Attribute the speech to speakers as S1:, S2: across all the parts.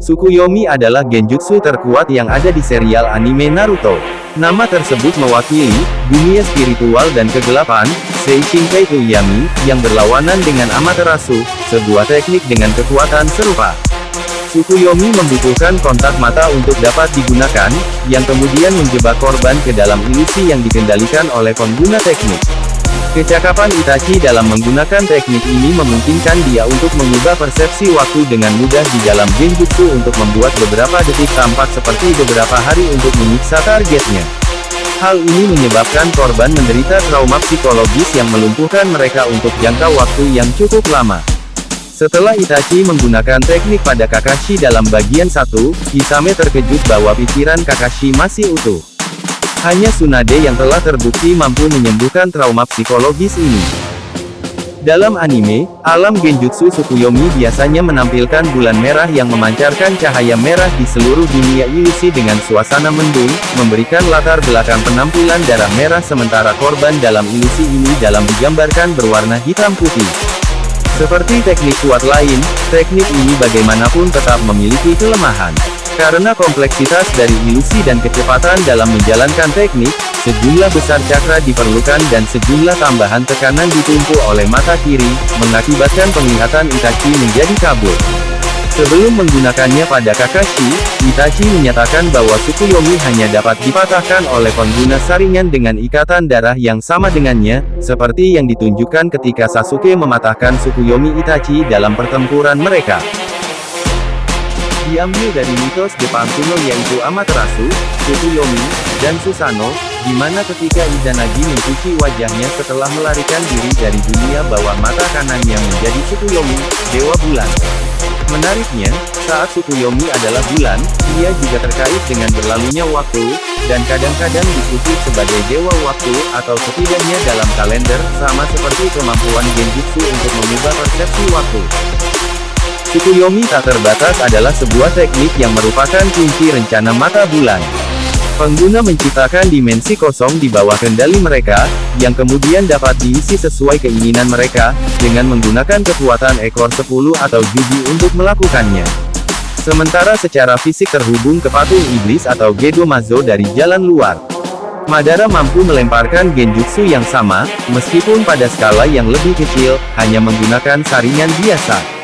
S1: Tsukuyomi adalah genjutsu terkuat yang ada di serial anime Naruto. Nama tersebut mewakili dunia spiritual dan kegelapan, Seishinkai Uyami, yang berlawanan dengan Amaterasu, sebuah teknik dengan kekuatan serupa. Tsukuyomi membutuhkan kontak mata untuk dapat digunakan, yang kemudian menjebak korban ke dalam ilusi yang dikendalikan oleh pengguna teknik. Kecakapan Itachi dalam menggunakan teknik ini memungkinkan dia untuk mengubah persepsi waktu dengan mudah di dalam genjutsu untuk membuat beberapa detik tampak seperti beberapa hari untuk menyiksa targetnya. Hal ini menyebabkan korban menderita trauma psikologis yang melumpuhkan mereka untuk jangka waktu yang cukup lama. Setelah Itachi menggunakan teknik pada Kakashi dalam bagian 1, Hisame terkejut bahwa pikiran Kakashi masih utuh. Hanya Tsunade yang telah terbukti mampu menyembuhkan trauma psikologis ini. Dalam anime, alam genjutsu Tsukuyomi biasanya menampilkan bulan merah yang memancarkan cahaya merah di seluruh dunia ilusi dengan suasana mendung, memberikan latar belakang penampilan darah merah sementara korban dalam ilusi ini digambarkan berwarna hitam putih. Seperti teknik kuat lain, teknik ini bagaimanapun tetap memiliki kelemahan. Karena kompleksitas dari ilusi dan kecepatan dalam menjalankan teknik, sejumlah besar cakra diperlukan dan sejumlah tambahan tekanan ditumpu oleh mata kiri, mengakibatkan penglihatan Itachi menjadi kabur. Sebelum menggunakannya pada Kakashi, Itachi menyatakan bahwa Tsukuyomi hanya dapat dipatahkan oleh pengguna saringan dengan ikatan darah yang sama dengannya, seperti yang ditunjukkan ketika Sasuke mematahkan Tsukuyomi Itachi dalam pertempuran mereka. Diambil dari mitos Jepang kuno yaitu Amaterasu, Tsukuyomi, dan Susanoo, di mana ketika Izanagi mencuci wajahnya setelah melarikan diri dari dunia bawah mata kanannya menjadi Tsukuyomi, Dewa Bulan. Menariknya, saat Tsukuyomi adalah bulan, ia juga terkait dengan berlalunya waktu, dan kadang-kadang disebut sebagai Dewa Waktu, atau setidaknya dalam kalender, sama seperti kemampuan genjutsu untuk mengubah persepsi waktu. Tsukuyomi tak terbatas adalah sebuah teknik yang merupakan kunci rencana mata bulan. Pengguna menciptakan dimensi kosong di bawah kendali mereka, yang kemudian dapat diisi sesuai keinginan mereka, dengan menggunakan kekuatan ekor 10 atau Jubi untuk melakukannya. Sementara secara fisik terhubung ke patung iblis atau Gedomazo dari jalan luar. Madara mampu melemparkan genjutsu yang sama, meskipun pada skala yang lebih kecil, hanya menggunakan saringan biasa.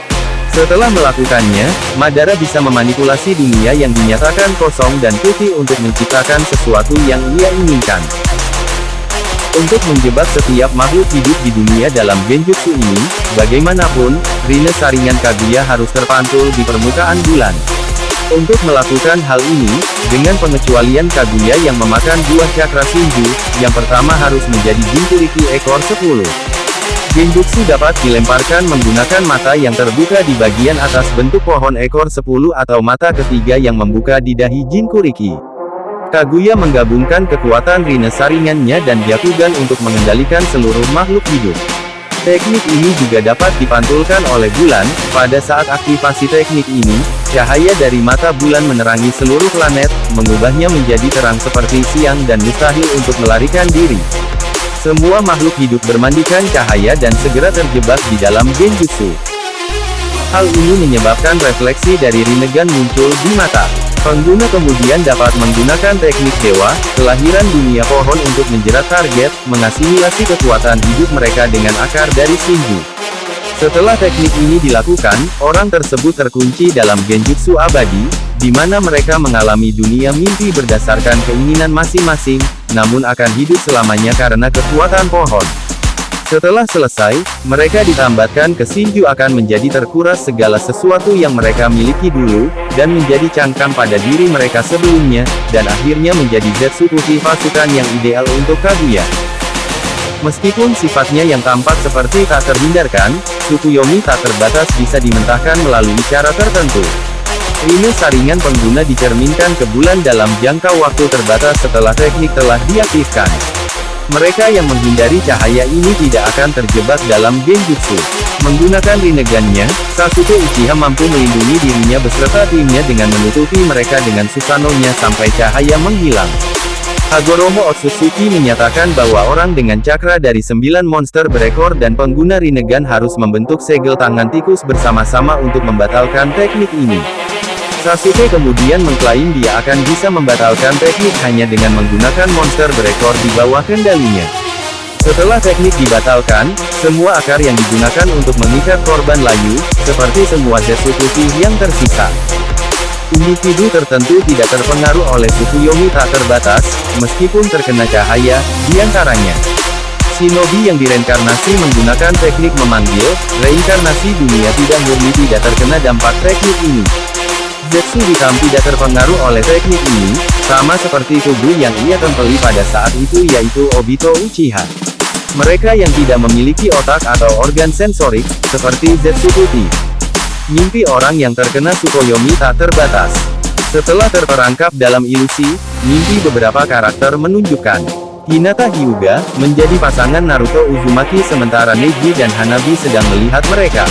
S1: Setelah melakukannya, Madara bisa memanipulasi dunia yang dinyatakan kosong dan putih untuk menciptakan sesuatu yang ia inginkan. Untuk menjebak setiap makhluk hidup di dunia dalam genjutsu ini, bagaimanapun, rine saringan Kaguya harus terpantul di permukaan bulan. Untuk melakukan hal ini, dengan pengecualian Kaguya yang memakan buah cakra Shinju, yang pertama harus menjadi Jinchuriki ekor 10. Genjutsu dapat dilemparkan menggunakan mata yang terbuka di bagian atas bentuk pohon ekor 10 atau mata ketiga yang membuka di dahi Jinchuriki. Kaguya menggabungkan kekuatan rine saringannya dan Byakugan untuk mengendalikan seluruh makhluk hidup. Teknik ini juga dapat dipantulkan oleh bulan. Pada saat aktivasi teknik ini, cahaya dari mata bulan menerangi seluruh planet, mengubahnya menjadi terang seperti siang dan mustahil untuk melarikan diri. Semua makhluk hidup bermandikan cahaya dan segera terjebak di dalam genjutsu. Hal ini menyebabkan refleksi dari Rinnegan muncul di mata. Pengguna kemudian dapat menggunakan teknik dewa, kelahiran dunia pohon untuk menjerat target, mengasimilasi kekuatan hidup mereka dengan akar dari Shinju. Setelah teknik ini dilakukan, orang tersebut terkunci dalam genjutsu abadi, di mana mereka mengalami dunia mimpi berdasarkan keinginan masing-masing, namun akan hidup selamanya karena kekuatan pohon. Setelah selesai, mereka ditambatkan ke Shinju akan menjadi terkuras segala sesuatu yang mereka miliki dulu, dan menjadi cangkang pada diri mereka sebelumnya, dan akhirnya menjadi Zetsu putih pasukan yang ideal untuk Kaguya. Meskipun sifatnya yang tampak seperti tak terhindarkan, Tsukuyomi tak terbatas bisa dimentahkan melalui cara tertentu. Rine saringan pengguna dicerminkan ke bulan dalam jangka waktu terbatas setelah teknik telah diaktifkan. Mereka yang menghindari cahaya ini tidak akan terjebak dalam genjutsu. Menggunakan Rinnegan-nya, Sasuke Uchiha mampu melindungi dirinya beserta timnya dengan menutupi mereka dengan Susanoo-nya sampai cahaya menghilang. Hagoromo Otsutsuki menyatakan bahwa orang dengan cakra dari 9 monster berekor dan pengguna Rinnegan harus membentuk segel tangan tikus bersama-sama untuk membatalkan teknik ini. Sasuke kemudian mengklaim dia akan bisa membatalkan teknik hanya dengan menggunakan monster berekor di bawah kendalinya. Setelah teknik dibatalkan, semua akar yang digunakan untuk mengikat korban layu, seperti semua Zetsu putih yang tersisa. Individu tertentu tidak terpengaruh oleh Tsukuyomi tak terbatas, meskipun terkena cahaya, diantaranya Shinobi yang direinkarnasi menggunakan teknik memanggil, reinkarnasi dunia tidak murni tidak terkena dampak teknik ini. Zetsu hitam tidak terpengaruh oleh teknik ini, sama seperti tubuh yang ia tempeli pada saat itu yaitu Obito Uchiha. Mereka yang tidak memiliki otak atau organ sensorik, seperti Zetsu putih. Mimpi orang yang terkena Tsukuyomi tak terbatas. Setelah terperangkap dalam ilusi, mimpi beberapa karakter menunjukkan Hinata Hyuga menjadi pasangan Naruto Uzumaki sementara Neji dan Hanabi sedang melihat mereka.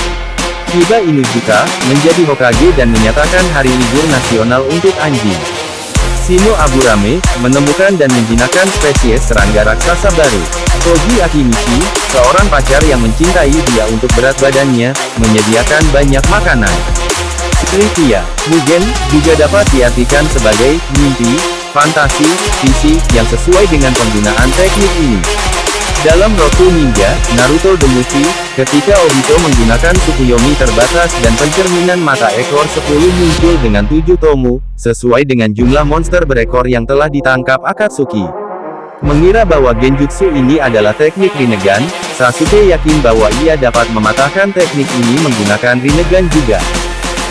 S1: Hiba Inuzuka menjadi Hokage dan menyatakan hari libur nasional untuk anjing. Shino Aburame menemukan dan menjinakkan spesies serangga raksasa baru. Koji Akimichi, seorang pacar yang mencintai dia untuk berat badannya, menyediakan banyak makanan. Trivia, Mugen juga dapat diartikan sebagai mimpi, fantasi, visi yang sesuai dengan penggunaan teknik ini. Dalam Roku Ninja, Naruto The Movie, ketika Obito menggunakan Tsukuyomi terbatas dan pencerminan mata ekor 10 muncul dengan 7 tomo, sesuai dengan jumlah monster berekor yang telah ditangkap Akatsuki. Mengira bahwa genjutsu ini adalah teknik Rinnegan, Sasuke yakin bahwa ia dapat mematahkan teknik ini menggunakan Rinnegan juga.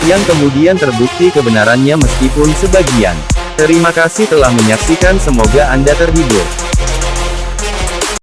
S1: Yang kemudian terbukti kebenarannya meskipun sebagian. Terima kasih telah menyaksikan, semoga Anda terhibur.